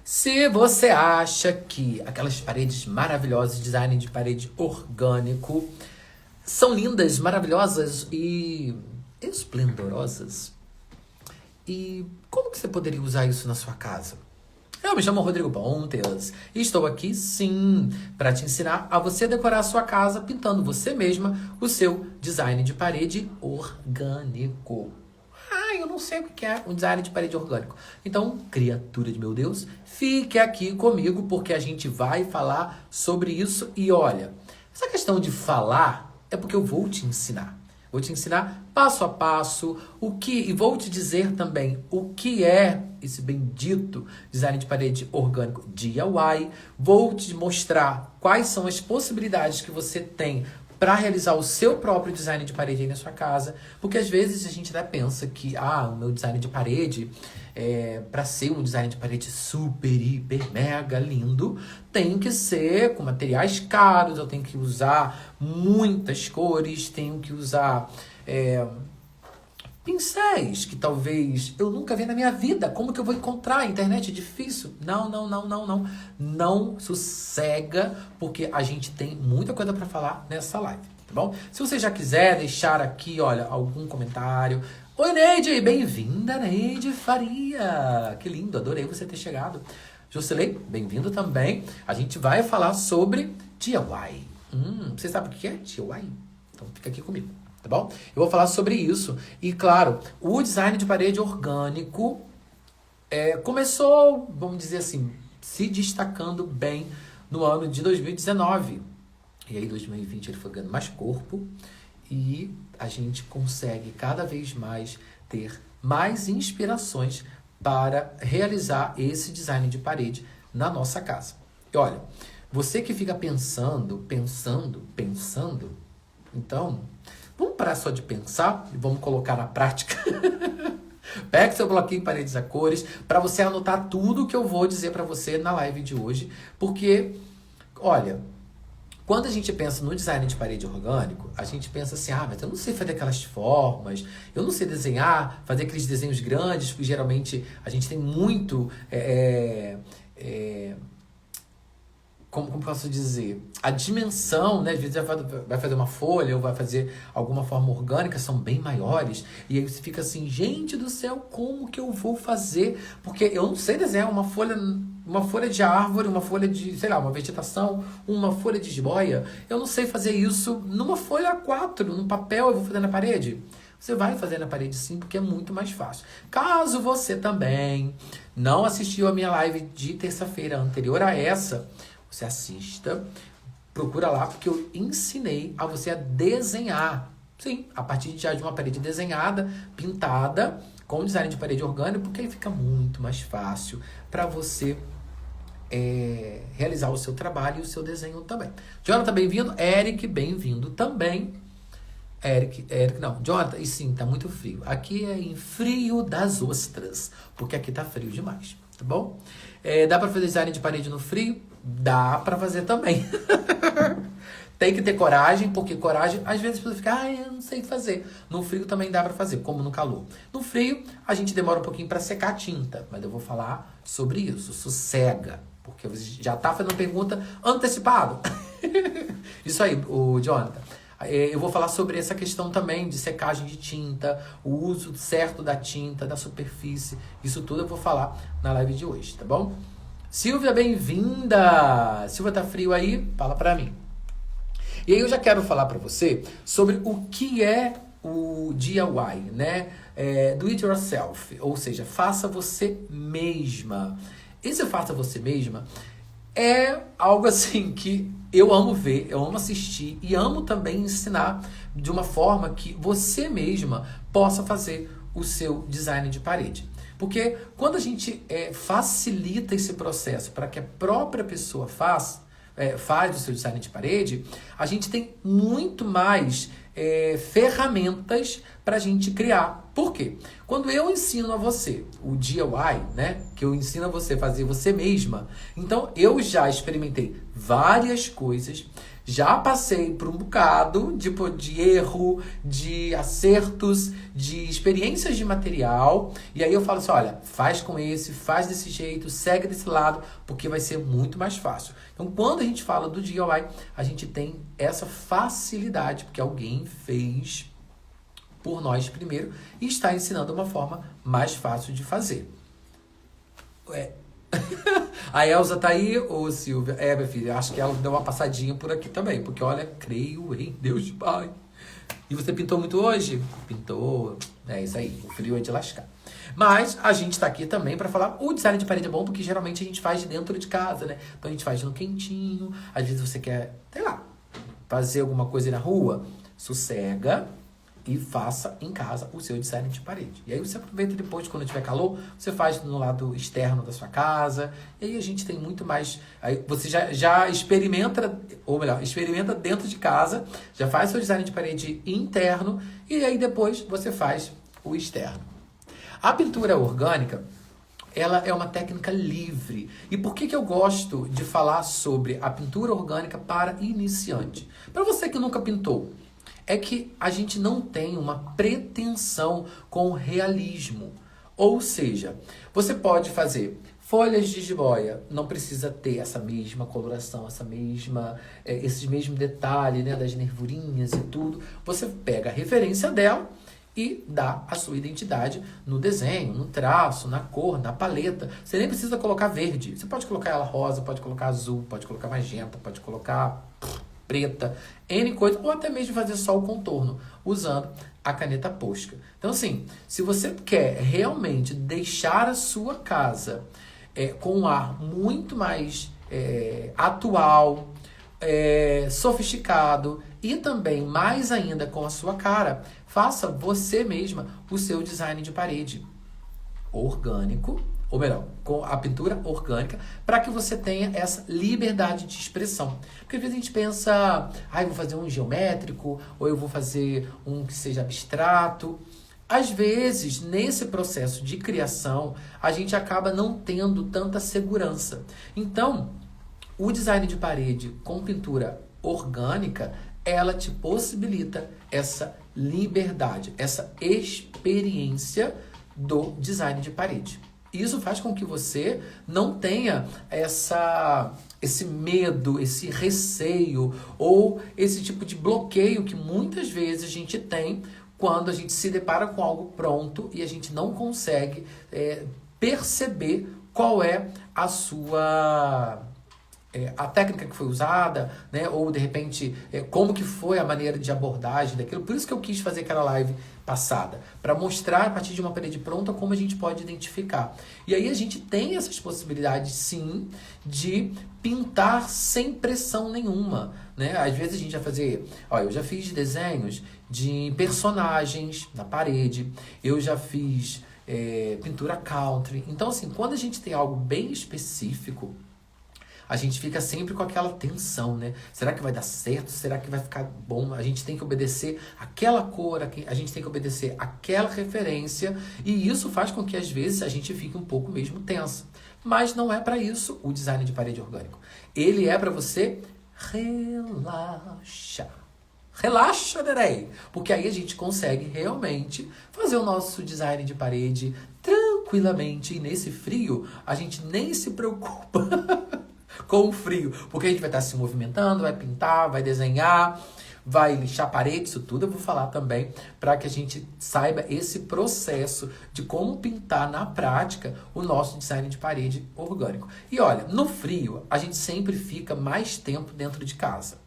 Se você acha que aquelas paredes maravilhosas, design de parede orgânico, são lindas, maravilhosas e esplendorosas, e como que você poderia usar isso na sua casa? Eu me chamo Rodrigo Pontes e estou aqui, sim, para te ensinar a você decorar a sua casa pintando você mesma o seu design de parede orgânico. Eu não sei o que é um design de parede orgânico. Então, criatura de meu Deus, fique aqui comigo porque a gente vai falar sobre isso. E olha, essa questão de falar é porque eu vou te ensinar. Vou te ensinar passo a passo e vou te dizer também o que é esse bendito design de parede orgânico DIY. Vou te mostrar quais são as possibilidades que você tem para realizar o seu próprio design de parede aí na sua casa, porque às vezes a gente até pensa que o meu design de parede, para ser um design de parede super, hiper, mega lindo, tem que ser com materiais caros, eu tenho que usar muitas cores, tenho que usar pincéis que talvez eu nunca vi na minha vida. Como que eu vou encontrar? A internet é difícil. Não. Não sossega, porque a gente tem muita coisa para falar nessa live, tá bom? Se você já quiser deixar aqui, olha, algum comentário. Oi, Neide! Bem-vinda, Neide Faria! Que lindo, adorei você ter chegado. Jocelyn, bem-vindo também. A gente vai falar sobre DIY. Você sabe o que é DIY? Então fica aqui comigo. Tá bom? Eu vou falar sobre isso. E, claro, o design de parede orgânico começou, vamos dizer assim, se destacando bem no ano de 2019. E aí, 2020, ele foi ganhando mais corpo e a gente consegue cada vez mais ter mais inspirações para realizar esse design de parede na nossa casa. E olha, você que fica pensando, então, vamos parar só de pensar e vamos colocar na prática. Pegue seu bloquinho em paredes a cores para você anotar tudo que eu vou dizer para você na live de hoje. Porque, olha, quando a gente pensa no design de parede orgânico, a gente pensa assim, mas eu não sei fazer aquelas formas, eu não sei desenhar, fazer aqueles desenhos grandes, porque geralmente a gente tem muito... Como posso dizer? A dimensão, né? Às vezes vai fazer uma folha ou vai fazer alguma forma orgânica, são bem maiores. E aí você fica assim, gente do céu, como que eu vou fazer? Porque eu não sei desenhar uma folha de árvore, uma folha de, sei lá, uma vegetação, uma folha de jiboia. Eu não sei fazer isso numa folha A4, num papel, eu vou fazer na parede. Você vai fazer na parede sim, porque é muito mais fácil. Caso você também não assistiu a minha live de terça-feira anterior a essa, você assista, procura lá, porque eu ensinei a você a desenhar. Sim, a partir já de uma parede desenhada, pintada, com design de parede orgânico, porque aí fica muito mais fácil para você realizar o seu trabalho e o seu desenho também. Jonathan, bem-vindo. Eric, bem-vindo também. Eric, não. Jonathan, e sim, tá muito frio. Aqui é em Frio das Ostras, porque aqui tá frio demais, tá bom? Dá pra fazer design de parede no frio? Dá pra fazer também. Tem que ter coragem, porque coragem, às vezes a pessoa fica, eu não sei fazer. No frio também dá pra fazer, como no calor. No frio, a gente demora um pouquinho pra secar a tinta, mas eu vou falar sobre isso, sossega, porque você já tá fazendo pergunta antecipado. Isso aí, o Jonathan. Eu vou falar sobre essa questão também de secagem de tinta, o uso certo da tinta, da superfície. Isso tudo eu vou falar na live de hoje, tá bom? Silvia, bem-vinda! Silvia, tá frio aí? Fala pra mim. E aí eu já quero falar pra você sobre o que é o DIY, né? Do it yourself, ou seja, faça você mesma. Esse faça você mesma é algo assim que eu amo ver, eu amo assistir e amo também ensinar de uma forma que você mesma possa fazer o seu design de parede. Porque quando a gente facilita esse processo para que a própria pessoa faz o seu design de parede, a gente tem muito mais ferramentas para a gente criar Por quê? Quando eu ensino a você o DIY, né? Que eu ensino a você a fazer você mesma, então eu já experimentei várias coisas, já passei por um bocado de erro, de acertos, de experiências de material, e aí eu falo assim, olha, faz com esse, faz desse jeito, segue desse lado, porque vai ser muito mais fácil. Então, quando a gente fala do DIY, a gente tem essa facilidade, porque alguém fez por nós primeiro e está ensinando uma forma mais fácil de fazer. A Elza tá aí, ô Silvia? Minha filha, acho que ela deu uma passadinha por aqui também, porque olha, creio em Deus Pai. E você pintou muito hoje? Pintou. É isso aí, o frio é de lascar. Mas a gente tá aqui também para falar, o design de parede é bom porque geralmente a gente faz dentro de casa, né? Então a gente faz no quentinho, às vezes você quer, sei lá, fazer alguma coisa aí na rua, sossega e faça em casa o seu design de parede. E aí você aproveita depois, quando tiver calor, você faz no lado externo da sua casa. E aí a gente tem muito mais... Aí você já experimenta, ou melhor, experimenta dentro de casa, já faz seu design de parede interno, e aí depois você faz o externo. A pintura orgânica, ela é uma técnica livre. E por que eu gosto de falar sobre a pintura orgânica para iniciante? Para você que nunca pintou, é que a gente não tem uma pretensão com o realismo. Ou seja, você pode fazer folhas de jiboia, não precisa ter essa mesma coloração, esses mesmos detalhes, né, das nervurinhas e tudo. Você pega a referência dela e dá a sua identidade no desenho, no traço, na cor, na paleta. Você nem precisa colocar verde. Você pode colocar ela rosa, pode colocar azul, pode colocar magenta, pode colocar preta, N coisa, ou até mesmo fazer só o contorno, usando a caneta Posca. Então, assim, se você quer realmente deixar a sua casa com um ar muito mais atual, sofisticado e também mais ainda com a sua cara, faça você mesma o seu design de parede orgânico, ou melhor, com a pintura orgânica, para que você tenha essa liberdade de expressão. Porque às vezes a gente pensa, eu vou fazer um geométrico, ou eu vou fazer um que seja abstrato. Às vezes, nesse processo de criação, a gente acaba não tendo tanta segurança. Então, o design de parede com pintura orgânica, ela te possibilita essa liberdade, essa experiência do design de parede. Isso faz com que você não tenha esse medo, esse receio ou esse tipo de bloqueio que muitas vezes a gente tem quando a gente se depara com algo pronto e a gente não consegue perceber qual é a sua... a técnica que foi usada, né? Ou de repente como que foi a maneira de abordagem daquilo. Por isso que eu quis fazer aquela live passada, para mostrar a partir de uma parede pronta como a gente pode identificar. E aí a gente tem essas possibilidades sim de pintar sem pressão nenhuma, né? Às vezes a gente vai fazer, eu já fiz desenhos de personagens na parede, eu já fiz pintura country. Então assim, quando a gente tem algo bem específico, a gente fica sempre com aquela tensão, né? Será que vai dar certo? Será que vai ficar bom? A gente tem que obedecer aquela cor, a gente tem que obedecer aquela referência, e isso faz com que às vezes a gente fique um pouco mesmo tensa. Mas não é para isso o design de parede orgânico. Ele é para você relaxar. Relaxa, neném! Porque aí a gente consegue realmente fazer o nosso design de parede tranquilamente, e nesse frio a gente nem se preocupa com o frio, porque a gente vai estar se movimentando, vai pintar, vai desenhar, vai lixar parede, isso tudo eu vou falar também, para que a gente saiba esse processo de como pintar na prática o nosso design de parede orgânico. E olha, no frio, a gente sempre fica mais tempo dentro de casa.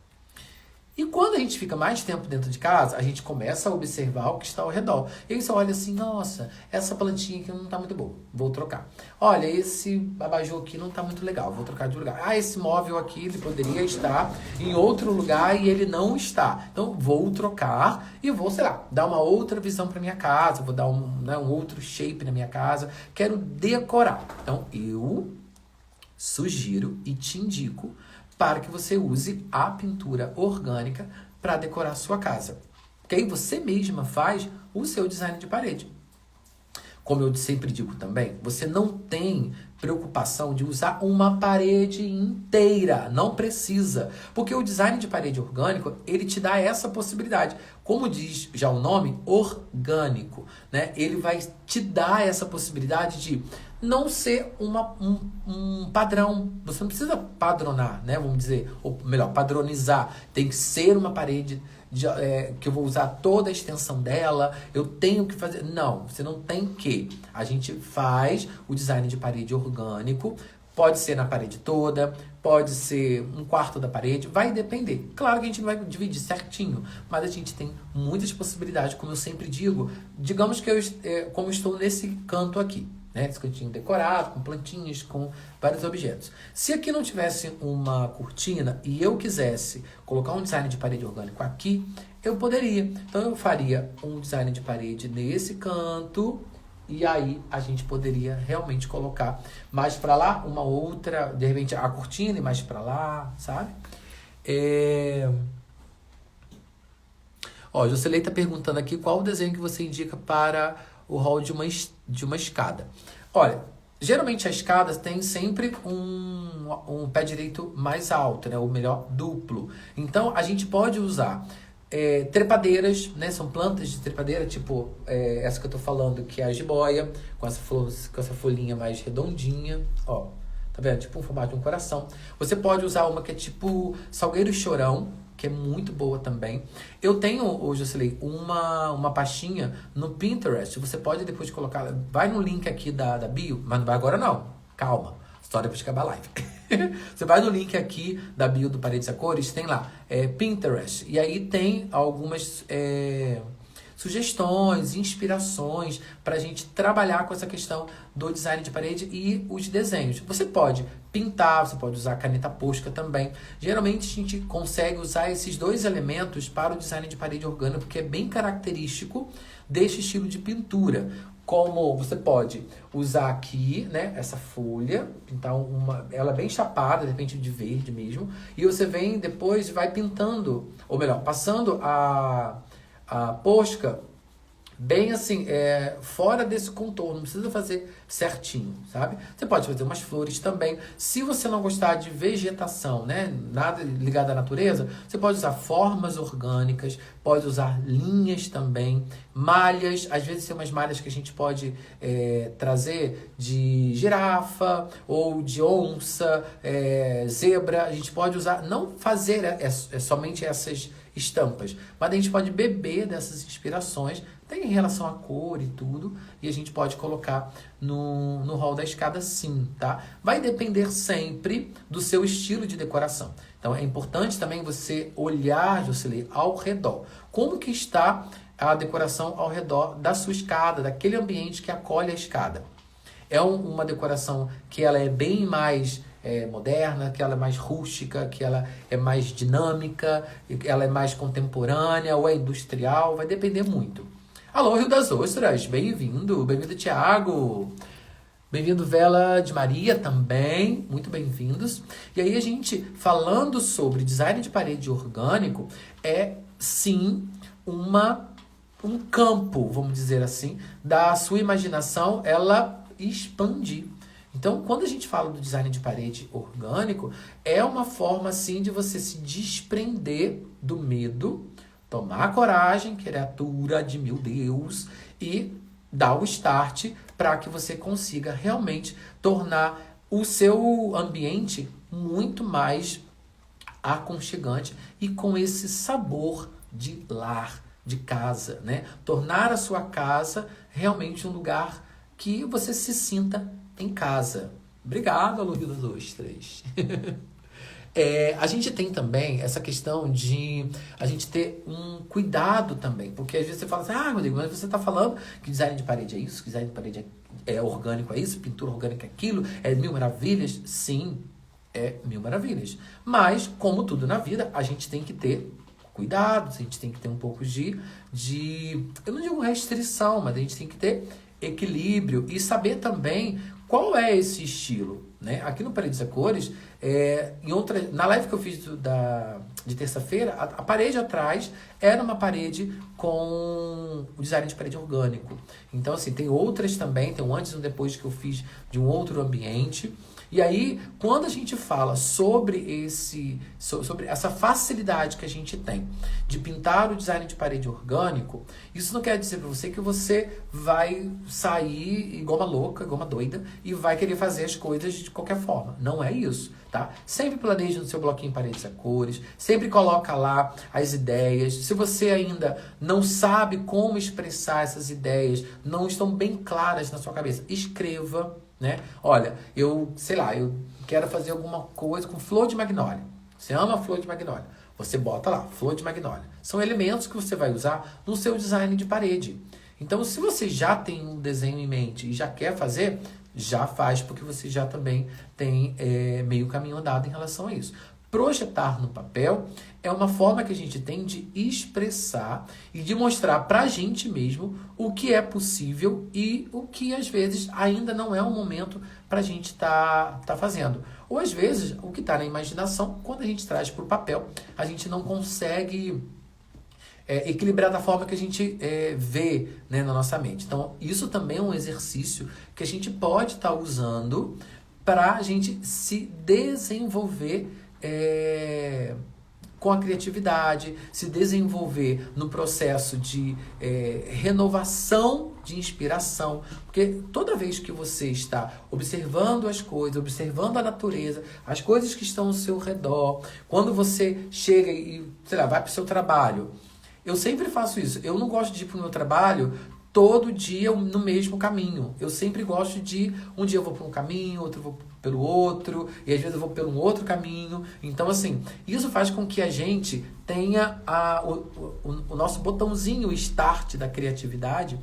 E quando a gente fica mais tempo dentro de casa, a gente começa a observar o que está ao redor. E aí você olha assim, nossa, essa plantinha aqui não está muito boa, vou trocar. Olha, esse abajur aqui não está muito legal, vou trocar de lugar. Esse móvel aqui, ele poderia estar em outro lugar e ele não está. Então, vou trocar e vou, sei lá, dar uma outra visão para minha casa, vou dar um outro shape na minha casa, quero decorar. Então, eu sugiro e te indico para que você use a pintura orgânica para decorar a sua casa. Porque aí você mesma faz o seu design de parede. como eu sempre digo também, você não tem preocupação de usar uma parede inteira, não precisa, porque o design de parede orgânico, ele te dá essa possibilidade, como diz já o nome, orgânico, né? Ele vai te dar essa possibilidade de não ser um padrão, você não precisa padronar, né? Vamos dizer, ou melhor, padronizar, tem que ser uma parede que eu vou usar toda a extensão dela, eu tenho que fazer. Não, você não tem que. A gente faz o design de parede orgânico, pode ser na parede toda, pode ser um quarto da parede, vai depender. Claro que a gente não vai dividir certinho, mas a gente tem muitas possibilidades, como eu sempre digo. Digamos que como eu estou nesse canto aqui, né? Esse cantinho decorado, com plantinhas, com vários objetos. Se aqui não tivesse uma cortina e eu quisesse colocar um design de parede orgânico aqui, eu poderia. Então eu faria um design de parede nesse canto e aí a gente poderia realmente colocar mais para lá, uma outra, de repente a cortina e mais para lá, sabe? Ó, Jocelyn tá perguntando aqui qual o desenho que você indica para o hall de uma escada. Olha, geralmente a escada tem sempre um pé direito mais alto, né? Ou melhor, duplo. Então, a gente pode usar trepadeiras, né? São plantas de trepadeira, tipo essa que eu tô falando, que é a jiboia, com essa folhinha mais redondinha, ó. Tá vendo? Tipo um formato de um coração. Você pode usar uma que é tipo salgueiro chorão, que é muito boa também. Eu tenho, hoje eu sei, uma pastinha no Pinterest. Você pode depois colocar, vai no link aqui da bio, mas não vai agora não. Calma, só depois de acabar a live. Você vai no link aqui da bio do Paredes a Cores, tem lá, Pinterest. E aí tem algumas sugestões, inspirações para a gente trabalhar com essa questão do design de parede e os desenhos. Você pode pintar, você pode usar caneta posca também. Geralmente a gente consegue usar esses dois elementos para o design de parede orgânico, porque é bem característico deste estilo de pintura. Como você pode usar aqui, né, essa folha, pintar ela bem chapada, de repente de verde mesmo, e você vem depois vai pintando, ou melhor, passando a posca bem assim, fora desse contorno, não precisa fazer certinho, sabe? Você pode fazer umas flores também. Se você não gostar de vegetação, né, nada ligado à natureza, você pode usar formas orgânicas, pode usar linhas também, malhas, às vezes tem umas malhas que a gente pode trazer de girafa ou de onça, zebra, a gente pode usar, não fazer somente essas estampas, mas a gente pode beber dessas inspirações, tem em relação à cor e tudo, e a gente pode colocar no hall da escada sim, tá? Vai depender sempre do seu estilo de decoração. Então é importante também você olhar, Jocelyn, ao redor. Como que está a decoração ao redor da sua escada, daquele ambiente que acolhe a escada? É uma decoração que ela é bem mais moderna, que ela é mais rústica, que ela é mais dinâmica, ela é mais contemporânea ou é industrial, vai depender muito. Alô, Rio das Ostras, bem-vindo, Tiago, bem-vindo Vela de Maria também, muito bem-vindos. E aí a gente, falando sobre design de parede orgânico, é sim um campo, vamos dizer assim, da sua imaginação, ela expandir. Então, quando a gente fala do design de parede orgânico, é uma forma, assim, de você se desprender do medo, tomar coragem, criatura de meu Deus, e dar o start para que você consiga realmente tornar o seu ambiente muito mais aconchegante e com esse sabor de lar, de casa, né? Tornar a sua casa realmente um lugar que você se sinta em casa. Obrigado, Alô Rio das Ostras. A gente tem também essa questão de a gente ter um cuidado também, porque às vezes você fala assim, Rodrigo, mas você está falando que design de parede é isso, que design de parede é orgânico é isso, pintura orgânica é aquilo, é mil maravilhas? Sim, é mil maravilhas. Mas, como tudo na vida, a gente tem que ter cuidado, a gente tem que ter um pouco de eu não digo restrição, mas a gente tem que ter equilíbrio e saber também qual é esse estilo, né? Aqui no Paredes a Cores, na live que eu fiz de terça-feira, a parede atrás era uma parede com o design de parede orgânico. Então, assim, tem outras também, tem um antes e um depois que eu fiz de um outro ambiente. E aí, quando a gente fala sobre essa facilidade que a gente tem de pintar o design de parede orgânico, isso não quer dizer para você que você vai sair igual uma louca, igual uma doida, e vai querer fazer as coisas de qualquer forma. Não é isso, tá? Sempre planeje no seu bloquinho Paredes a Cores, sempre coloca lá as ideias. Se você ainda não sabe como expressar essas ideias, não estão bem claras na sua cabeça, escreva. Né? Olha, eu quero fazer alguma coisa com flor de magnólia. Você ama flor de magnólia? Você bota lá, flor de magnólia. São elementos que você vai usar no seu design de parede. Então, se você já tem um desenho em mente e já quer fazer, já faz, porque você já também tem meio caminho andado em relação a isso. Projetar no papel é uma forma que a gente tem de expressar e de mostrar para a gente mesmo o que é possível e o que às vezes ainda não é o momento para a gente tá fazendo. Ou às vezes o que está na imaginação, quando a gente traz para o papel, a gente não consegue equilibrar da forma que a gente vê, né, na nossa mente. Então isso também é um exercício que a gente pode estar usando para a gente se desenvolver com a criatividade, se desenvolver no processo de renovação de inspiração, porque toda vez que você está observando as coisas, observando a natureza, as coisas que estão ao seu redor, quando você chega e, sei lá, vai para o seu trabalho, eu sempre faço isso, eu não gosto de ir para o meu trabalho todo dia no mesmo caminho. Eu sempre gosto de... Um dia eu vou por um caminho, outro eu vou pelo outro, e às vezes eu vou por um outro caminho. Então, assim, isso faz com que a gente tenha o nosso botãozinho start da criatividade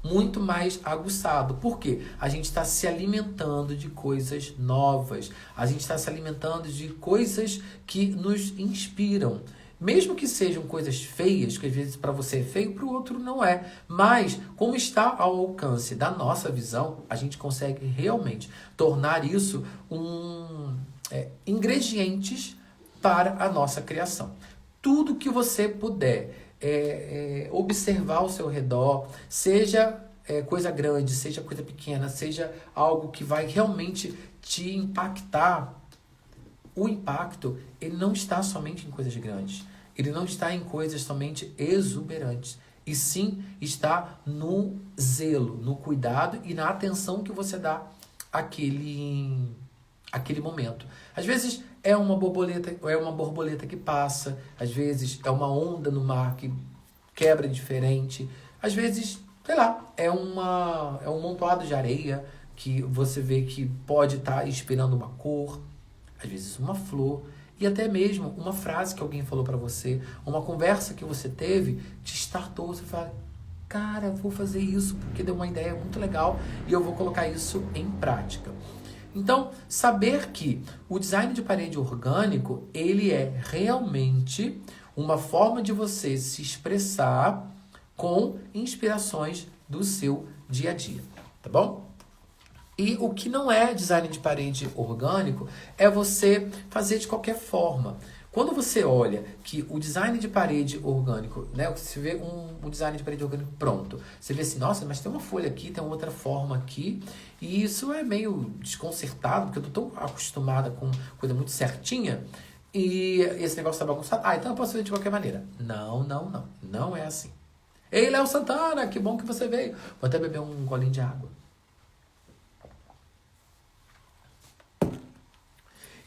muito mais aguçado. Por quê? A gente está se alimentando de coisas novas. A gente está se alimentando de coisas que nos inspiram. Mesmo que sejam coisas feias, que às vezes para você é feio, para o outro não é. Mas, como está ao alcance da nossa visão, a gente consegue realmente tornar isso ingredientes para a nossa criação. Tudo que você puder observar ao seu redor, seja coisa grande, seja coisa pequena, seja algo que vai realmente te impactar, o impacto, ele não está somente em coisas grandes. Ele não está em coisas somente exuberantes. E sim está no zelo, no cuidado e na atenção que você dá àquele momento. Às vezes é uma borboleta que passa. Às vezes é uma onda no mar que quebra diferente. Às vezes, sei lá, é um montoado de areia que você vê que pode estar inspirando uma cor. Às vezes uma flor, e até mesmo uma frase que alguém falou para você, uma conversa que você teve, te startou, você fala, cara, eu vou fazer isso porque deu uma ideia muito legal e eu vou colocar isso em prática. Então, saber que o design de parede orgânico, ele é realmente uma forma de você se expressar com inspirações do seu dia a dia, tá bom? E o que não é design de parede orgânico é você fazer de qualquer forma. Quando você olha que o design de parede orgânico, né, você vê um design de parede orgânico pronto, você vê assim, nossa, mas tem uma folha aqui, tem outra forma aqui, e isso é meio desconcertado, porque eu tô tão acostumada com coisa muito certinha, e esse negócio tá bagunçado, então eu posso fazer de qualquer maneira. Não é assim. Ei, Léo Santana, que bom que você veio. Vou até beber um golinho de água.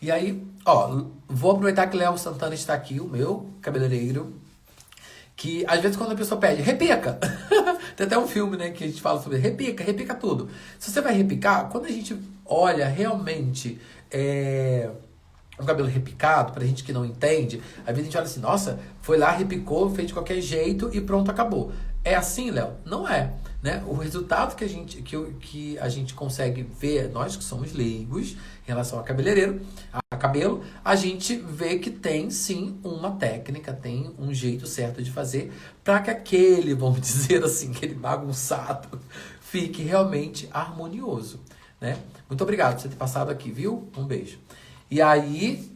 E aí, vou aproveitar que Léo Santana está aqui, o meu cabeleireiro, que às vezes quando a pessoa pede, repica! Tem até um filme, né, que a gente fala sobre repica tudo. Se você vai repicar, quando a gente olha realmente um cabelo repicado, pra gente que não entende, às vezes a gente olha assim, nossa, foi lá, repicou, fez de qualquer jeito e pronto, acabou. É assim, Léo? Não é. Né? O resultado que a gente consegue ver, nós que somos leigos em relação a cabeleireiro, a cabelo, a gente vê que tem sim uma técnica, tem um jeito certo de fazer para que aquele, vamos dizer assim, aquele bagunçado fique realmente harmonioso, né? Muito obrigado por você ter passado aqui, viu? Um beijo. E aí,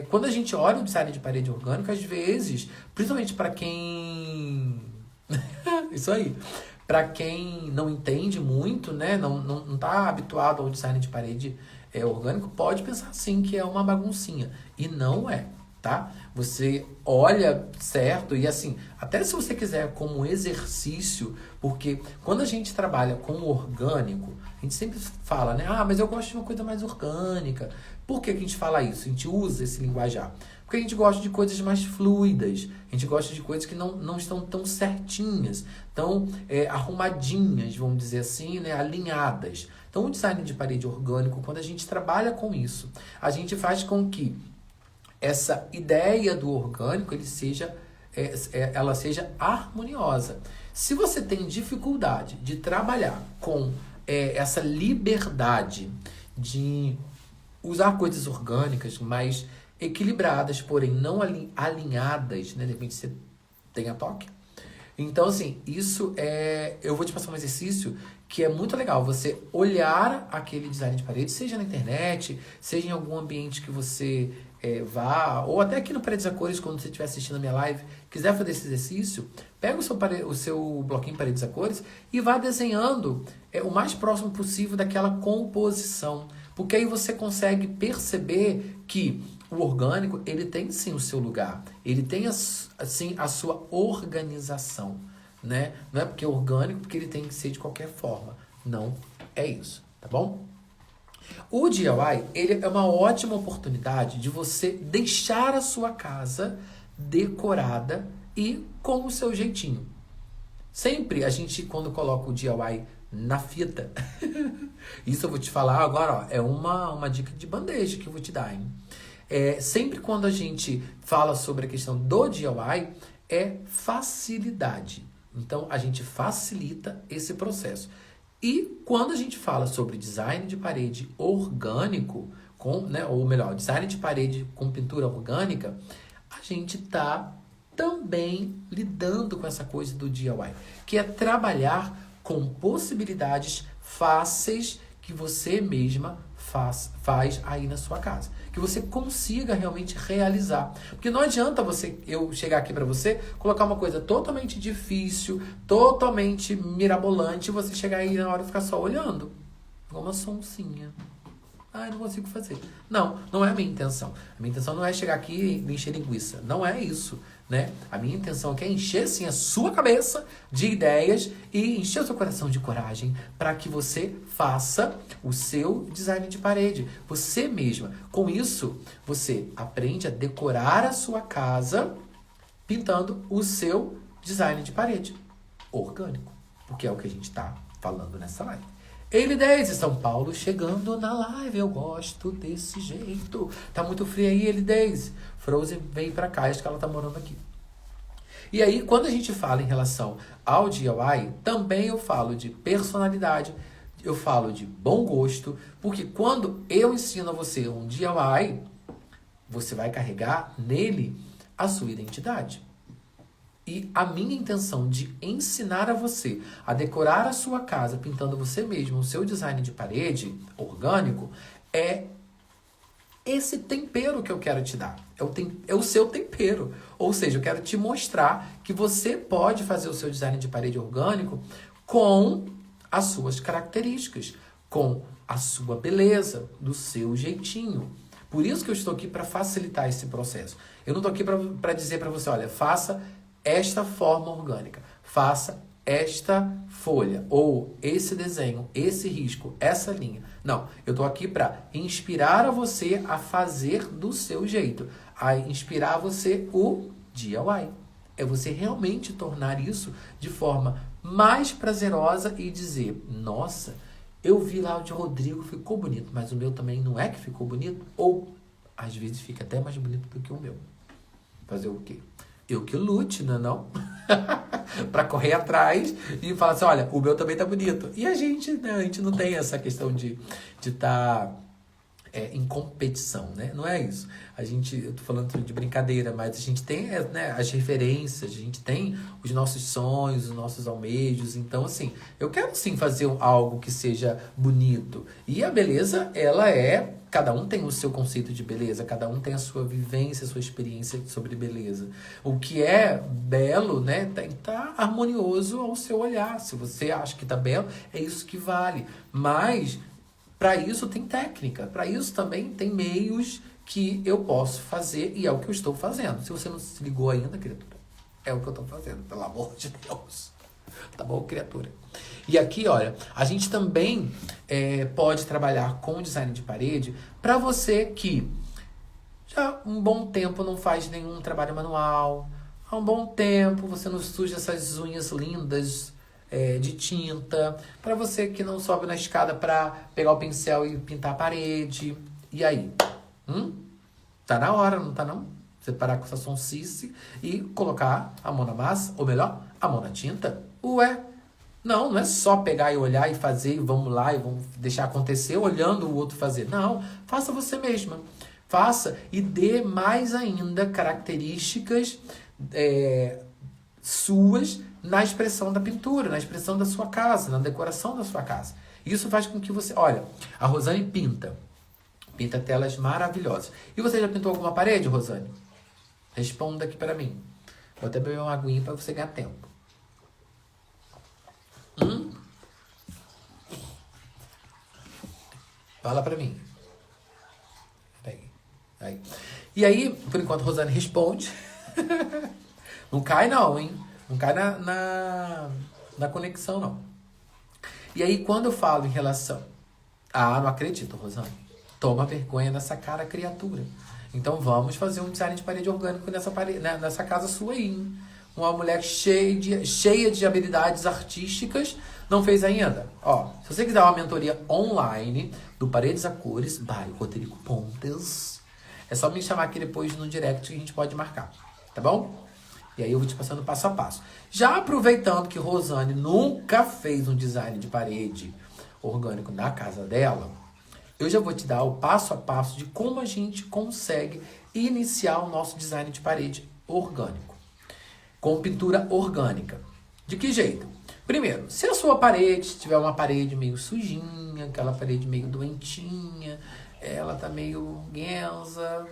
quando a gente olha o design de parede orgânico, às vezes, principalmente para quem... Isso aí. Para quem não entende muito, né? Não tá habituado ao design de parede orgânico, pode pensar sim que é uma baguncinha. E não é, tá? Você olha certo e assim, até se você quiser como exercício, porque quando a gente trabalha com orgânico, a gente sempre fala, né? Ah, mas eu gosto de uma coisa mais orgânica. Por que a gente fala isso? A gente usa esse linguajar. Porque a gente gosta de coisas mais fluidas, a gente gosta de coisas que não estão tão certinhas, tão arrumadinhas, vamos dizer assim, né? Alinhadas. Então, o design de parede orgânico, quando a gente trabalha com isso, a gente faz com que essa ideia do orgânico ela seja harmoniosa. Se você tem dificuldade de trabalhar com essa liberdade de usar coisas orgânicas, mas equilibradas, porém não alinhadas, né? De repente você tem a toque. Então, assim, eu vou te passar um exercício que é muito legal. Você olhar aquele design de parede, seja na internet, seja em algum ambiente que você vá, ou até aqui no Paredes a Cores, quando você estiver assistindo a minha live, quiser fazer esse exercício, pega o seu bloquinho Paredes a Cores e vá desenhando o mais próximo possível daquela composição. Porque aí você consegue perceber que o orgânico, ele tem sim o seu lugar. Ele tem assim a sua organização, né? Não é porque é orgânico, porque ele tem que ser de qualquer forma. Não é isso, tá bom? O DIY, ele é uma ótima oportunidade de você deixar a sua casa decorada e com o seu jeitinho. Sempre a gente, quando coloca o DIY na fita, isso eu vou te falar agora, ó, é uma dica de bandeja que eu vou te dar, hein? Sempre quando a gente fala sobre a questão do DIY, é facilidade. Então, a gente facilita esse processo. E quando a gente fala sobre design de parede orgânico, ou melhor, design de parede com pintura orgânica, a gente está também lidando com essa coisa do DIY, que é trabalhar com possibilidades fáceis que você mesma faz aí na sua casa. Que você consiga realmente realizar. Porque não adianta eu chegar aqui para você, colocar uma coisa totalmente difícil, totalmente mirabolante, e você chegar aí na hora e ficar só olhando. Igual uma sonsinha. Ai, não consigo fazer. Não é a minha intenção. A minha intenção não é chegar aqui e encher linguiça. Não é isso, né? A minha intenção aqui é encher, sim, a sua cabeça de ideias e encher o seu coração de coragem para que você faça o seu design de parede. Você mesma. Com isso, você aprende a decorar a sua casa pintando o seu design de parede orgânico. Porque é o que a gente está falando nessa live. Ele 10 São Paulo chegando na live, eu gosto desse jeito. Tá muito frio aí, ele 10. Frozen veio pra cá, acho que ela tá morando aqui. E aí, quando a gente fala em relação ao DIY, também eu falo de personalidade, eu falo de bom gosto, porque quando eu ensino a você um DIY, você vai carregar nele a sua identidade. E a minha intenção de ensinar a você a decorar a sua casa pintando você mesmo o seu design de parede orgânico é esse tempero que eu quero te dar. É o seu tempero. Ou seja, eu quero te mostrar que você pode fazer o seu design de parede orgânico com as suas características, com a sua beleza, do seu jeitinho. Por isso que eu estou aqui para facilitar esse processo. Eu não estou aqui para dizer para você, olha, faça esta forma orgânica, faça esta folha, ou esse desenho, esse risco, essa linha. Não, eu estou aqui para inspirar a você a fazer do seu jeito, a inspirar você o DIY. É você realmente tornar isso de forma mais prazerosa e dizer, nossa, eu vi lá o de Rodrigo, ficou bonito, mas o meu também não é que ficou bonito? Ou, às vezes, fica até mais bonito do que o meu. Fazer o quê? Eu que lute, não? Para correr atrás e falar assim, olha, o meu também tá bonito. E a gente não tem essa questão de tá em competição, né? Não é isso. Eu tô falando de brincadeira, mas a gente tem, né, as referências, a gente tem os nossos sonhos, os nossos almejos. Então, assim, eu quero sim fazer algo que seja bonito. E a beleza, cada um tem o seu conceito de beleza, cada um tem a sua vivência, a sua experiência sobre beleza. O que é belo, né, tem que estar harmonioso ao seu olhar. Se você acha que tá belo, é isso que vale. Mas para isso tem técnica, para isso também tem meios que eu posso fazer e é o que eu estou fazendo. Se você não se ligou ainda, criatura, é o que eu estou fazendo, pelo amor de Deus. Tá bom, criatura? E aqui, olha, a gente também pode trabalhar com design de parede para você que já há um bom tempo não faz nenhum trabalho manual, há um bom tempo você não suja essas unhas lindas de tinta, para você que não sobe na escada para pegar o pincel e pintar a parede. E aí? Tá na hora, não tá não? Você parar com essa sonsice e colocar a mão na massa, ou melhor, a mão na tinta. Ué, não é só pegar e olhar e fazer e vamos lá e vamos deixar acontecer olhando o outro fazer. Não, faça você mesma. Faça e dê mais ainda características suas na expressão da pintura, na expressão da sua casa, na decoração da sua casa. Isso faz com que você... Olha, a Rosane pinta telas maravilhosas. E você já pintou alguma parede, Rosane? Responda aqui para mim. Vou até beber uma aguinha para você ganhar tempo. Fala para mim. Aí. E aí, por enquanto, a Rosane responde. Não cai não, hein? Não cai na conexão, não. E aí, quando eu falo em relação... não acredito, Rosane. Toma vergonha nessa cara, criatura. Então, vamos fazer um design de parede orgânico nessa casa sua aí, hein? Uma mulher cheia de habilidades artísticas, não fez ainda? Ó, se você quiser uma mentoria online do Paredes a Cores, by Rodrigo Pontes, é só me chamar aqui depois no direct que a gente pode marcar, tá bom? E aí eu vou te passando passo a passo. Já aproveitando que Rosane nunca fez um design de parede orgânico na casa dela, eu já vou te dar o passo a passo de como a gente consegue iniciar o nosso design de parede orgânico, com pintura orgânica. De que jeito? Primeiro, se a sua parede tiver uma parede meio sujinha, aquela parede meio doentinha, ela tá meio guenza.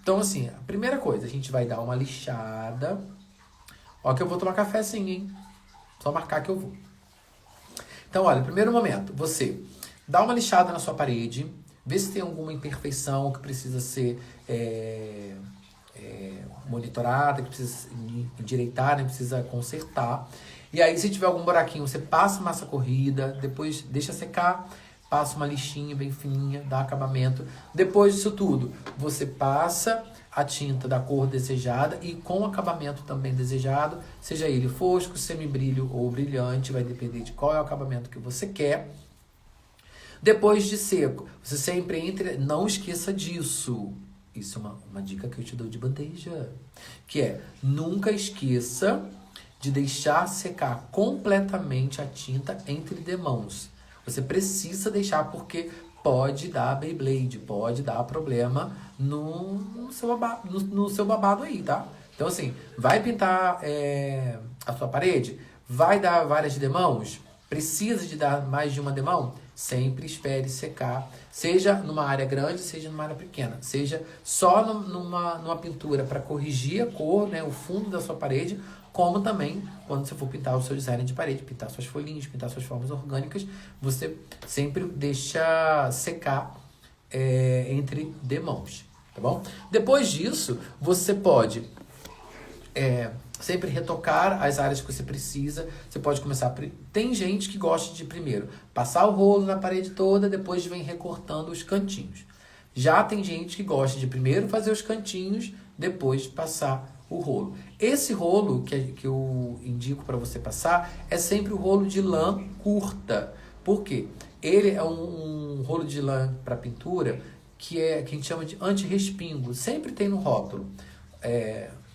Então, assim, a primeira coisa, a gente vai dar uma lixada. Ó, que eu vou tomar café sim, hein? Só marcar que eu vou. Então, olha, primeiro momento, você dá uma lixada na sua parede, vê se tem alguma imperfeição que precisa ser monitorada, que precisa endireitar, né? Precisa consertar. E aí, se tiver algum buraquinho, você passa massa corrida, depois deixa secar, passa uma lixinha bem fininha, dá acabamento. Depois disso tudo, você passa a tinta da cor desejada e com o acabamento também desejado, seja ele fosco, semibrilho ou brilhante, vai depender de qual é o acabamento que você quer. Depois de seco, você sempre não esqueça disso. Isso é uma dica que eu te dou de bandeja, que é, nunca esqueça de deixar secar completamente a tinta entre demãos. Você precisa deixar porque pode dar Beyblade, pode dar problema no seu babado aí, tá? Então, assim, vai pintar a sua parede, vai dar várias demãos, precisa de dar mais de uma demão, sempre espere secar, seja numa área grande, seja numa área pequena, seja só numa pintura para corrigir a cor, né, o fundo da sua parede, como também quando você for pintar o seu design de parede, pintar suas folhinhas, pintar suas formas orgânicas, você sempre deixa secar entre demãos, tá bom? Depois disso, você pode sempre retocar as áreas que você precisa. Você pode começar... Tem gente que gosta de primeiro passar o rolo na parede toda, depois vem recortando os cantinhos. Já tem gente que gosta de primeiro fazer os cantinhos, depois passar o rolo. Esse rolo que eu indico para você passar é sempre o rolo de lã curta. Por quê? Ele é um rolo de lã para pintura que a gente chama de anti-respingo. Sempre tem no rótulo.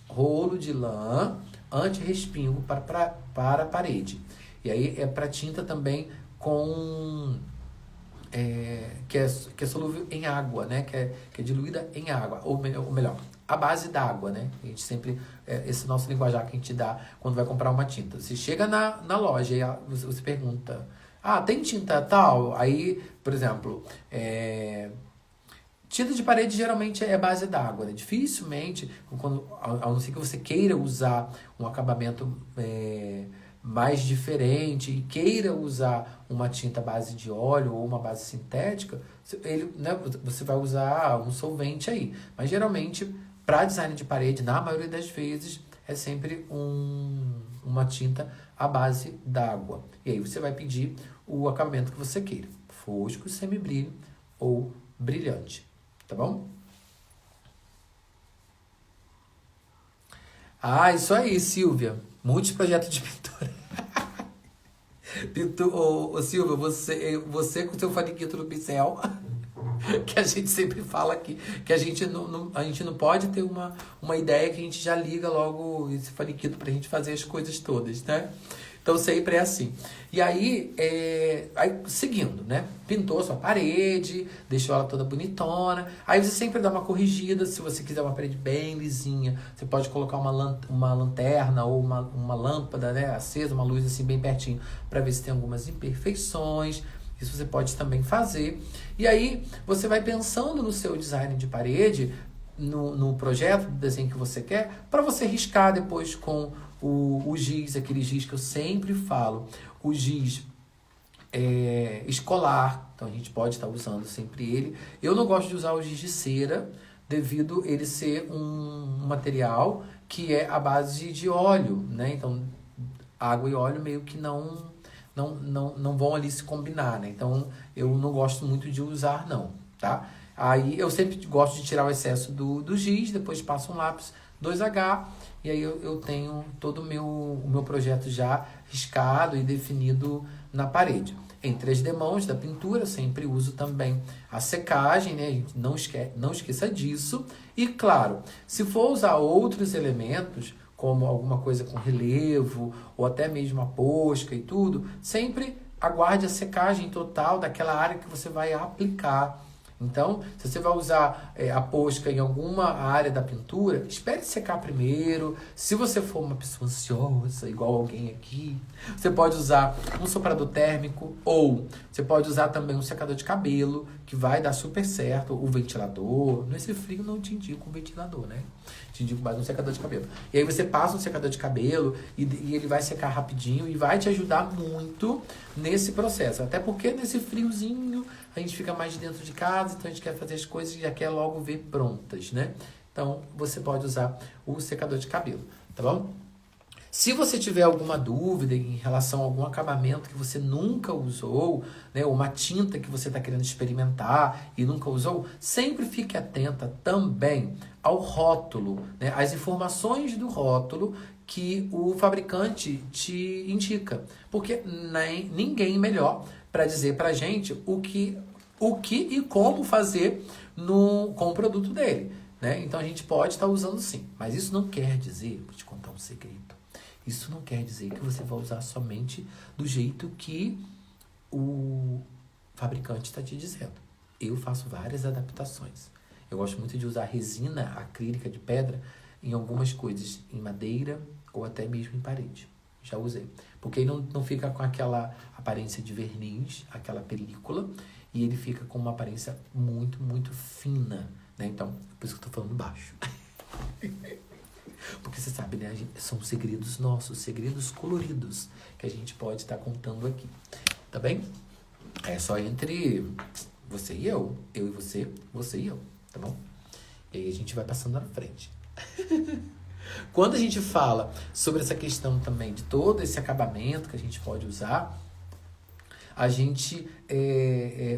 Rolo de lã anti-respingo para a parede. E aí é para tinta também com que é solúvel em água, né? Que é diluída em água, ou melhor, a base d'água, né? A gente sempre, esse nosso linguajar que a gente dá quando vai comprar uma tinta. Você chega na loja e você pergunta, tem tinta tal? Aí, por exemplo, tinta de parede geralmente é base d'água, né? Dificilmente, a não ser que você queira usar um acabamento mais diferente e queira usar uma tinta base de óleo ou uma base sintética, você vai usar um solvente aí. Mas geralmente, para design de parede, na maioria das vezes, é sempre uma tinta à base d'água. E aí você vai pedir o acabamento que você queira. Fosco, semibrilho ou brilhante. Tá bom? Isso aí, Silvia. Muitos projetos de pintura. Ô, Silvia, você com seu faniquito no pincel, que a gente sempre fala aqui, que a gente não pode ter uma ideia que a gente já liga logo esse faniquito pra gente fazer as coisas todas, né? Então sempre é assim. E aí, seguindo, né? Pintou a sua parede, deixou ela toda bonitona. Aí você sempre dá uma corrigida. Se você quiser uma parede bem lisinha, você pode colocar uma lanterna ou uma lâmpada, né, acesa, uma luz assim bem pertinho, para ver se tem algumas imperfeições. Isso você pode também fazer. E aí, você vai pensando no seu design de parede, no projeto, do desenho que você quer, para você riscar depois com o giz, aquele giz que eu sempre falo, o giz escolar, então a gente pode estar usando sempre ele. Eu não gosto de usar o giz de cera, devido ele ser um material que é à base de óleo, né? Então, água e óleo meio que não vão ali se combinar, né? Então, eu não gosto muito de usar, não, tá? Aí, eu sempre gosto de tirar o excesso do giz, depois passo um lápis 2H, e aí eu tenho todo o meu projeto já riscado e definido na parede. Entre as demãos da pintura, eu sempre uso também a secagem, né? A gente não esqueça disso. E, claro, se for usar outros elementos, como alguma coisa com relevo, ou até mesmo a posca e tudo, sempre aguarde a secagem total daquela área que você vai aplicar. Então, se você vai usar a posca em alguma área da pintura, espere secar primeiro. Se você for uma pessoa ansiosa, igual alguém aqui, você pode usar um soprador térmico, ou você pode usar também um secador de cabelo, que vai dar super certo, o ventilador. Nesse frio não te indico um ventilador, né? Te indico mais um secador de cabelo. E aí você passa um secador de cabelo e ele vai secar rapidinho e vai te ajudar muito nesse processo. Até porque nesse friozinho a gente fica mais dentro de casa, então a gente quer fazer as coisas e já quer logo ver prontas, né? Então você pode usar o secador de cabelo, tá bom? Se você tiver alguma dúvida em relação a algum acabamento que você nunca usou, né, ou uma tinta que você está querendo experimentar e nunca usou, sempre fique atenta também ao rótulo, né, às informações do rótulo que o fabricante te indica. Porque ninguém melhor para dizer para a gente o que e como fazer com o produto dele, né? Então a gente pode estar usando sim, mas isso não quer dizer, vou te contar um segredo, isso não quer dizer que você vai usar somente do jeito que o fabricante está te dizendo. Eu faço várias adaptações. Eu gosto muito de usar resina acrílica de pedra em algumas coisas, em madeira ou até mesmo em parede. Já usei. Porque aí não fica com aquela aparência de verniz, aquela película, e ele fica com uma aparência muito, muito fina, né? Então, por isso que eu tô falando baixo. Porque você sabe, né? São segredos nossos, segredos coloridos, que a gente pode estar contando aqui. Tá bem? É só entre você e eu e você, você e eu, tá bom? E aí a gente vai passando na frente. Quando a gente fala sobre essa questão também de todo esse acabamento que a gente pode usar, a gente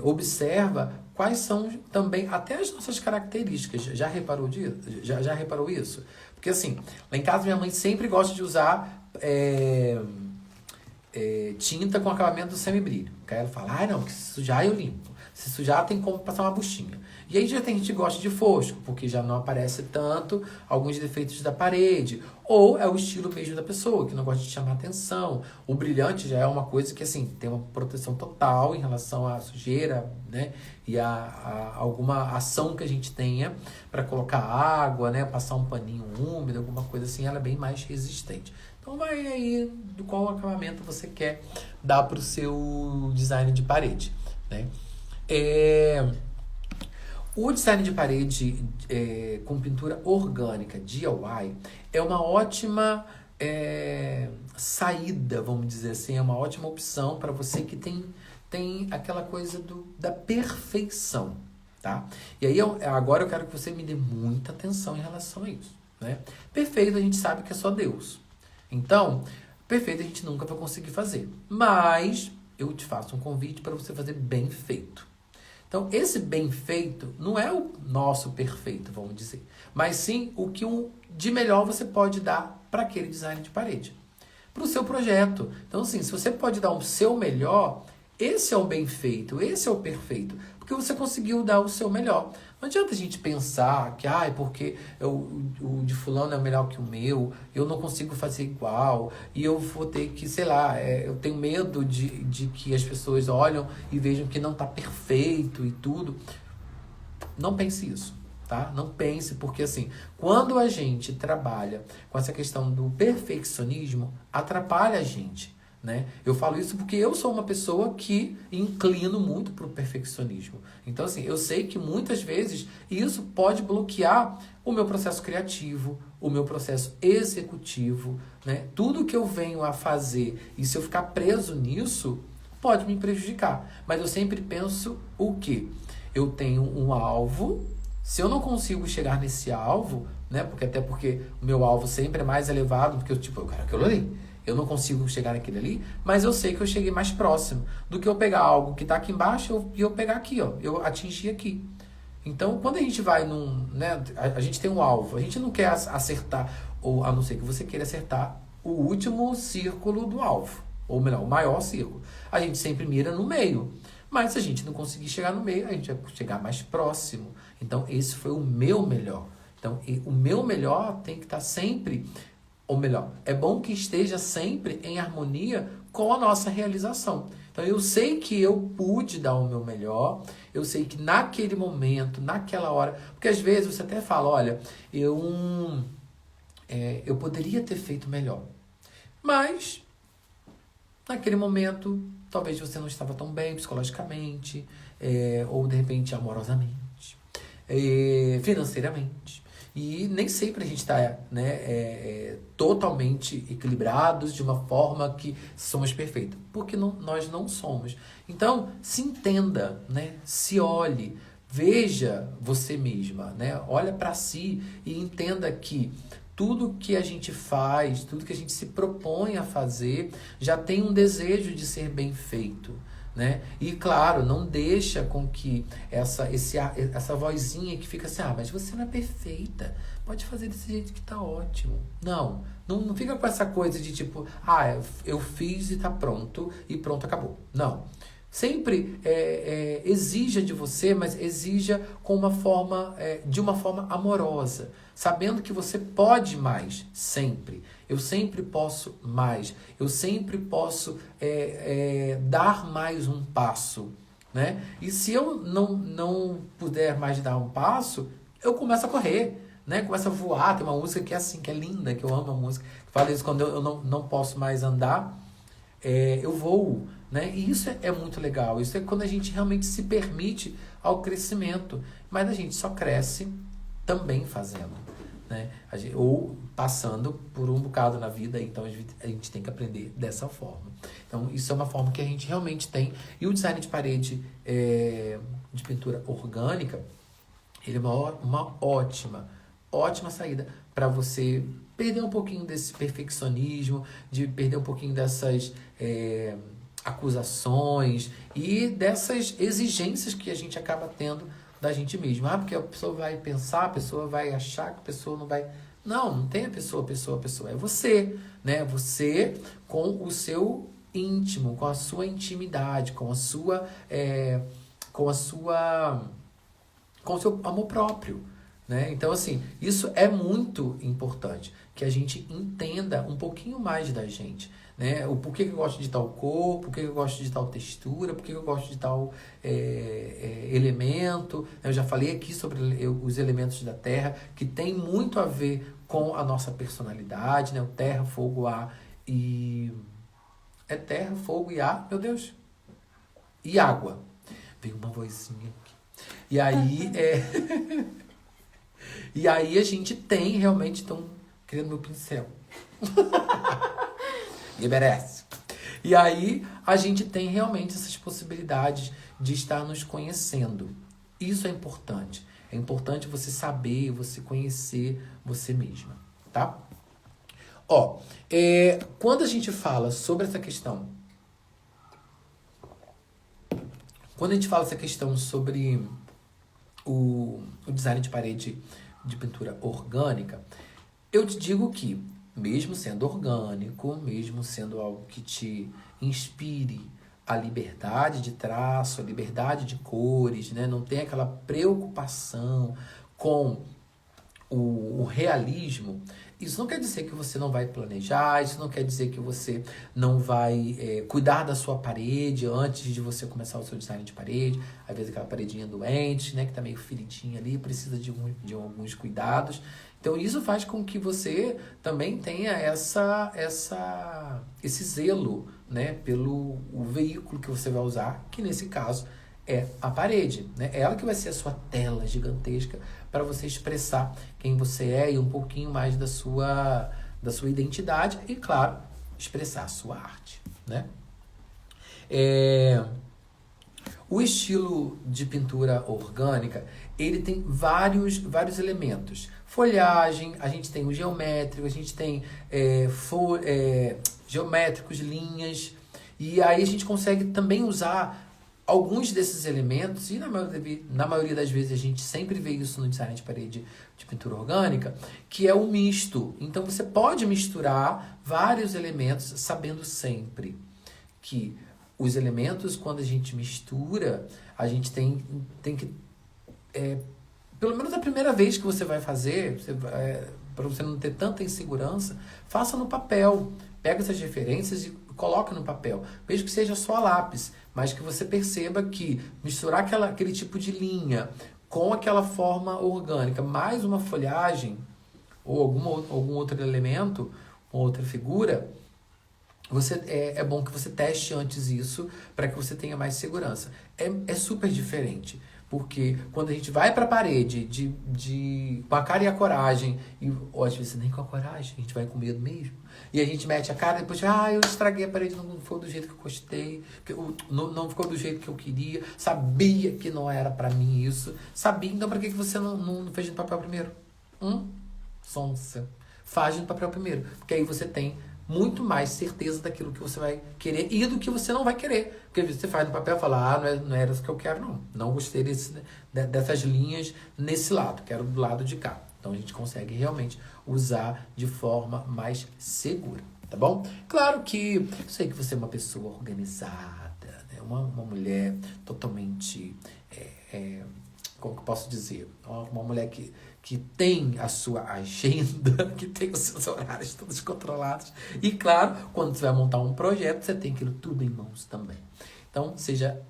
observa quais são também até as nossas características. Já reparou disso? Já reparou isso? Porque assim, lá em casa minha mãe sempre gosta de usar tinta com acabamento do semibrilho. Aí ela fala, não, que se sujar eu limpo. Se sujar tem como passar uma buchinha. E aí já tem gente que gosta de fosco, porque já não aparece tanto alguns defeitos da parede. Ou é o estilo mesmo da pessoa, que não gosta de chamar atenção. O brilhante já é uma coisa que, assim, tem uma proteção total em relação à sujeira, né? E a alguma ação que a gente tenha para colocar água, né? Passar um paninho úmido, alguma coisa assim, ela é bem mais resistente. Então vai aí do qual acabamento você quer dar para o seu design de parede, né? O design de parede com pintura orgânica, DIY, é uma ótima saída, vamos dizer assim, é uma ótima opção para você que tem aquela coisa da perfeição, tá? E aí agora eu quero que você me dê muita atenção em relação a isso, né? Perfeito, a gente sabe que é só Deus. Então, perfeito a gente nunca vai conseguir fazer. Mas eu te faço um convite para você fazer bem feito. Então, esse bem feito não é o nosso perfeito, vamos dizer, mas sim o que de melhor você pode dar para aquele design de parede, para o seu projeto. Então, assim, se você pode dar o seu melhor, esse é o bem feito, esse é o perfeito, porque você conseguiu dar o seu melhor. Não adianta a gente pensar que, porque o de fulano é melhor que o meu, eu não consigo fazer igual, e eu vou ter que, sei lá, eu tenho medo de que as pessoas olham e vejam que não está perfeito e tudo. Não pense isso, tá? Não pense, porque assim, quando a gente trabalha com essa questão do perfeccionismo, atrapalha a gente. Né? Eu falo isso porque eu sou uma pessoa que inclino muito para o perfeccionismo. Então, assim, eu sei que muitas vezes isso pode bloquear o meu processo criativo, o meu processo executivo, né? Tudo que eu venho a fazer, e se eu ficar preso nisso, pode me prejudicar. Mas eu sempre penso o quê? Eu tenho um alvo, se eu não consigo chegar nesse alvo, né? Porque o meu alvo sempre é mais elevado, porque eu quero aquilo ali. Eu não consigo chegar naquele ali, mas eu sei que eu cheguei mais próximo do que eu pegar algo que está aqui embaixo e eu pegar aqui, ó. Eu atingi aqui. Então, quando a gente vai né, a gente tem um alvo, a gente não quer acertar, ou a não ser que você queira acertar o último círculo do alvo, ou melhor, o maior círculo. A gente sempre mira no meio, mas se a gente não conseguir chegar no meio, a gente vai chegar mais próximo. Então, esse foi o meu melhor. Então, o meu melhor tem que estar sempre... Ou melhor, é bom que esteja sempre em harmonia com a nossa realização. Então, eu sei que eu pude dar o meu melhor, eu sei que naquele momento, naquela hora... Porque às vezes você até fala, olha, eu poderia ter feito melhor. Mas, naquele momento, talvez você não estava tão bem psicologicamente, ou de repente amorosamente, financeiramente. E nem sempre a gente está totalmente equilibrados de uma forma que somos perfeitos. Porque nós não somos. Então, se entenda, né? Se olhe, veja você mesma, né? Olha para si e entenda que tudo que a gente faz, tudo que a gente se propõe a fazer, já tem um desejo de ser bem feito. Né? E claro, não deixa com que essa vozinha que fica assim, mas você não é perfeita, pode fazer desse jeito que tá ótimo. Não fica com essa coisa de tipo, eu fiz e tá pronto, e pronto, acabou. Não. Sempre exija de você, mas exija com de uma forma amorosa, sabendo que você pode mais, sempre. Eu sempre posso mais. Eu sempre posso dar mais um passo, né? E se eu não puder mais dar um passo, eu começo a correr, né? Começo a voar. Tem uma música que é assim, que é linda, que eu amo a música. Fala isso, quando eu não posso mais andar, eu voo, né? E isso é muito legal. Isso é quando a gente realmente se permite ao crescimento. Mas a gente só cresce também fazendo, né? Ou passando por um bocado na vida, então a gente tem que aprender dessa forma. Então, isso é uma forma que a gente realmente tem. E o design de parede de pintura orgânica, ele é uma ótima saída para você perder um pouquinho desse perfeccionismo, de perder um pouquinho dessas acusações e dessas exigências que a gente acaba tendo da gente mesmo. Porque a pessoa vai pensar, a pessoa vai achar que a pessoa não vai... Não tem a pessoa. É você, né? Você com o seu íntimo, com a sua intimidade, com a com o seu amor próprio, né? Então, assim, isso é muito importante, que a gente entenda um pouquinho mais da gente, né? O porquê que eu gosto de tal cor, porquê que eu gosto de tal textura, porquê que eu gosto de tal elemento. Eu já falei aqui sobre os elementos da terra, que tem muito a ver com a nossa personalidade, né? O terra, fogo, ar e... É terra, fogo e ar, meu Deus. E água. Veio uma vozinha aqui. E aí, e aí a gente tem realmente, estão criando meu pincel. Me merece. E aí a gente tem realmente essas possibilidades de estar nos conhecendo. Isso é importante. É importante você saber, você conhecer você mesma, tá? Ó, quando a gente fala sobre essa questão, sobre o design de parede de pintura orgânica, eu te digo que, mesmo sendo orgânico, mesmo sendo algo que te inspire a liberdade de traço, a liberdade de cores, né? Não tem aquela preocupação com o realismo, isso não quer dizer que você não vai planejar, isso não quer dizer que você não vai cuidar da sua parede antes de você começar o seu design de parede. Às vezes aquela paredinha doente, né, que tá meio feridinha ali, precisa de alguns cuidados. Então isso faz com que você também tenha esse zelo, né, pelo o veículo que você vai usar, que nesse caso é a parede, né? É ela que vai ser a sua tela gigantesca para você expressar quem você é e um pouquinho mais da sua identidade e, claro, expressar a sua arte, né? O estilo de pintura orgânica, ele tem vários elementos. Folhagem, a gente tem o geométrico, a gente tem geométricos, linhas, e aí a gente consegue também usar alguns desses elementos, e na maioria das vezes a gente sempre vê isso no design de parede de pintura orgânica, que é o misto. Então você pode misturar vários elementos, sabendo sempre que os elementos, quando a gente mistura, a gente tem que... pelo menos a primeira vez que você vai fazer, para você não ter tanta insegurança, faça no papel. Pega essas referências e coloca no papel. Mesmo que seja só a lápis, mas que você perceba que misturar aquele tipo de linha com aquela forma orgânica, mais uma folhagem ou algum outro elemento, uma outra figura, é bom que você teste antes isso para que você tenha mais segurança. É super diferente. Porque quando a gente vai para a parede com a cara e a coragem, ou às vezes nem com a coragem, a gente vai com medo mesmo, e a gente mete a cara e depois, eu estraguei a parede, não foi do jeito que eu gostei, não ficou do jeito que eu queria, sabia que não era para mim isso, sabia, então para que você não fez no papel primeiro? Sonsa. Faz no papel primeiro, porque aí você tem muito mais certeza daquilo que você vai querer e do que você não vai querer. Porque às vezes você faz no papel e fala, não era isso que eu quero, não. Não gostei dessas linhas nesse lado, quero do lado de cá. Então a gente consegue realmente usar de forma mais segura, tá bom? Claro que eu sei que você é uma pessoa organizada, né? Uma mulher totalmente, como que eu posso dizer? Uma mulher que tem a sua agenda, que tem os seus horários todos controlados. E, claro, quando você vai montar um projeto, você tem aquilo tudo em mãos também. Então, seja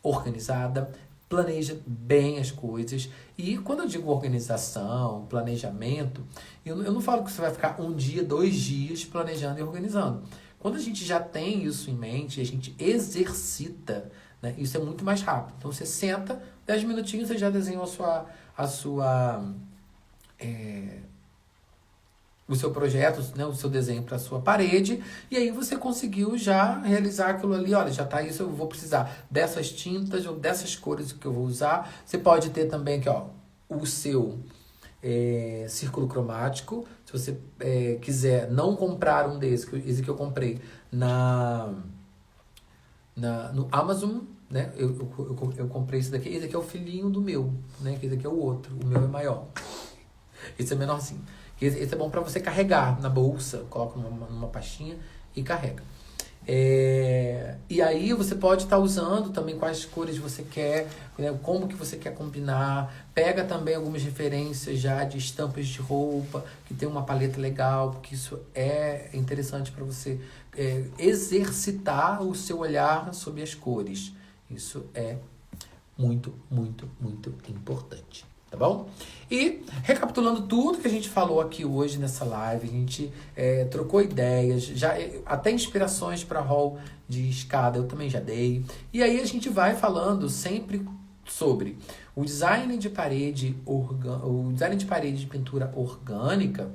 organizada, planeja bem as coisas. E quando eu digo organização, planejamento, eu não falo que você vai ficar 1 dia, 2 dias planejando e organizando. Quando a gente já tem isso em mente, a gente exercita, né, isso é muito mais rápido. Então, você senta, 10 minutinhos, você já desenhou o seu projeto, né, o seu desenho para a sua parede, e aí você conseguiu já realizar aquilo ali. Olha, já está isso, eu vou precisar dessas tintas ou dessas cores que eu vou usar. Você pode ter também aqui, o seu círculo cromático. Se você quiser não comprar um desses, esse que eu comprei no Amazon, né? Eu comprei esse daqui. Esse aqui é o filhinho do meu, né? Esse aqui é o outro. O meu é maior. Esse é menorzinho. Esse é bom para você carregar na bolsa. Coloca numa pastinha e carrega. E aí você pode estar usando também quais cores você quer, né, como que você quer combinar. Pega também algumas referências já de estampas de roupa, que tem uma paleta legal, porque isso é interessante para você exercitar o seu olhar sobre as cores. Isso é muito, muito, muito importante. Tá bom? E recapitulando tudo que a gente falou aqui hoje nessa live, a gente trocou ideias, já até inspirações para hall de escada eu também já dei. E aí a gente vai falando sempre sobre o design de parede, o design de parede de pintura orgânica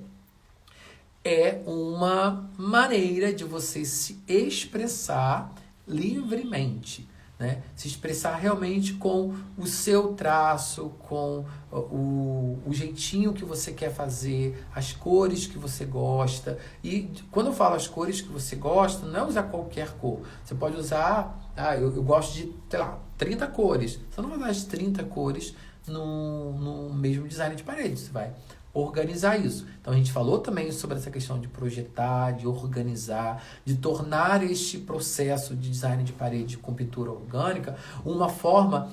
é uma maneira de você se expressar livremente. Né? Se expressar realmente com o seu traço, com o jeitinho que você quer fazer, as cores que você gosta. E quando eu falo as cores que você gosta, não é usar qualquer cor. Você pode usar, eu gosto de, sei lá, 30 cores. Você não vai usar as 30 cores no mesmo design de parede. Você vai organizar isso. Então a gente falou também sobre essa questão de projetar, de organizar, de tornar este processo de design de parede com pintura orgânica uma forma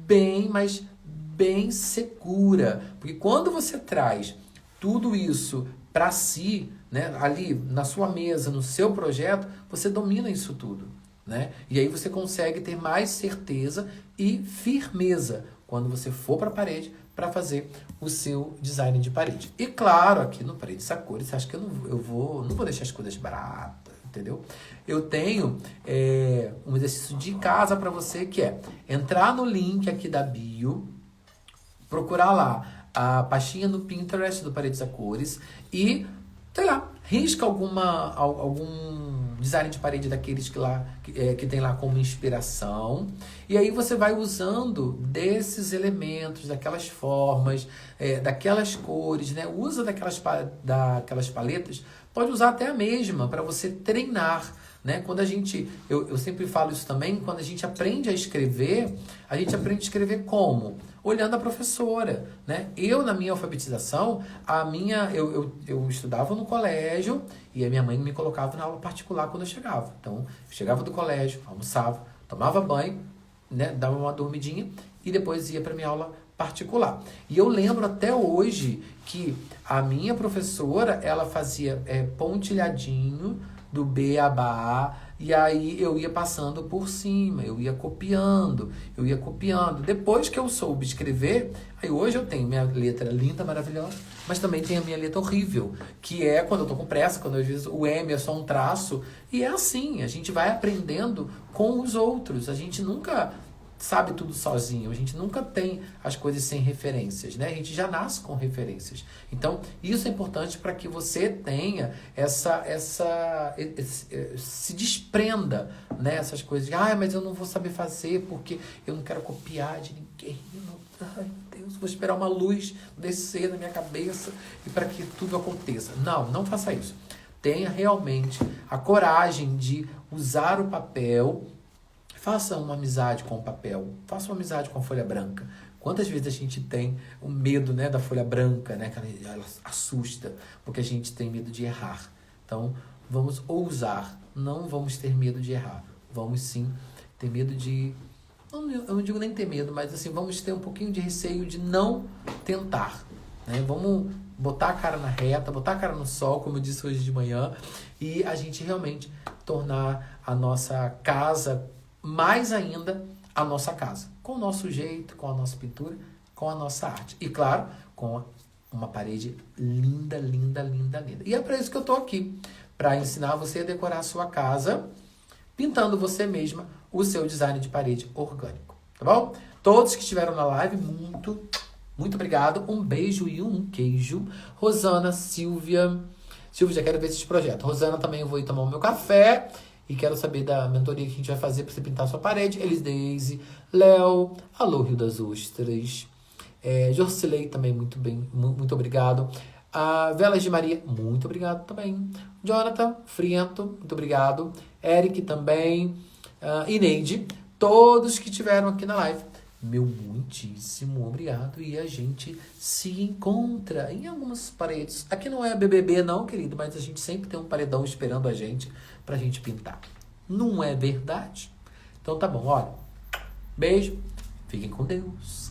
bem, mas bem segura. Porque quando você traz tudo isso para si, né, ali na sua mesa, no seu projeto, você domina isso tudo. Né? E aí você consegue ter mais certeza e firmeza quando você for para a parede para fazer o seu design de parede. E claro, aqui no Paredes Sakura, você acha que eu não vou deixar as coisas baratas, entendeu? Eu tenho um exercício de casa para você que é entrar no link aqui da bio, procurar lá a pastinha no Pinterest do Paredes Cores e, sei lá, risca algum design de parede daqueles que tem lá como inspiração. E aí você vai usando desses elementos, daquelas formas, daquelas cores, né? Usa daquelas paletas, pode usar até a mesma para você treinar. Né? Quando eu sempre falo isso também, quando a gente aprende a escrever como? Olhando a professora, né? Eu, na minha alfabetização, eu estudava no colégio e a minha mãe me colocava na aula particular quando eu chegava. Então, eu chegava do colégio, almoçava, tomava banho, né? Dava uma dormidinha e depois ia para minha aula particular. E eu lembro até hoje que a minha professora, ela fazia pontilhadinho do beabá, e aí eu ia passando por cima, eu ia copiando. Depois que eu soube escrever, aí hoje eu tenho minha letra linda, maravilhosa, mas também tenho a minha letra horrível, que é quando eu tô com pressa, quando às vezes o M é só um traço, e é assim, a gente vai aprendendo com os outros, a gente nunca sabe tudo sozinho, a gente nunca tem as coisas sem referências, né? A gente já nasce com referências. Então, isso é importante para que você tenha se desprenda, né? Essas coisas, mas eu não vou saber fazer porque eu não quero copiar de ninguém. Ai, meu Deus, vou esperar uma luz descer na minha cabeça e para que tudo aconteça. Não faça isso. Tenha realmente a coragem de usar o papel. Faça uma amizade com o papel, faça uma amizade com a folha branca. Quantas vezes a gente tem o medo, né, da folha branca, né, que ela assusta, porque a gente tem medo de errar. Então, vamos ousar, não vamos ter medo de errar. Vamos sim ter medo de... Eu não digo nem ter medo, mas assim, vamos ter um pouquinho de receio de não tentar. Né? Vamos botar a cara na reta, botar a cara no sol, como eu disse hoje de manhã, e a gente realmente tornar a nossa casa mais ainda a nossa casa, com o nosso jeito, com a nossa pintura, com a nossa arte. E claro, com uma parede linda, linda, linda, linda. E é para isso que eu tô aqui, para ensinar você a decorar a sua casa, pintando você mesma o seu design de parede orgânico, tá bom? Todos que estiveram na live, muito, muito obrigado. Um beijo e um queijo. Rosana, Silvia, já quero ver esse projeto. Rosana, também eu vou ir tomar o meu café. E quero saber da mentoria que a gente vai fazer para você pintar a sua parede. Elis Daisy, Léo, Alô Rio das Ostras, Jorcilei também, muito obrigado. Velas de Maria, muito obrigado também. Jonathan Friento, muito obrigado. Eric também. Ineide, todos que estiveram aqui na live. Meu muitíssimo obrigado. E a gente se encontra em algumas paredes. Aqui não é BBB não, querido, mas a gente sempre tem um paredão esperando a gente pra gente pintar. Não é verdade? Então tá bom, olha. Beijo. Fiquem com Deus.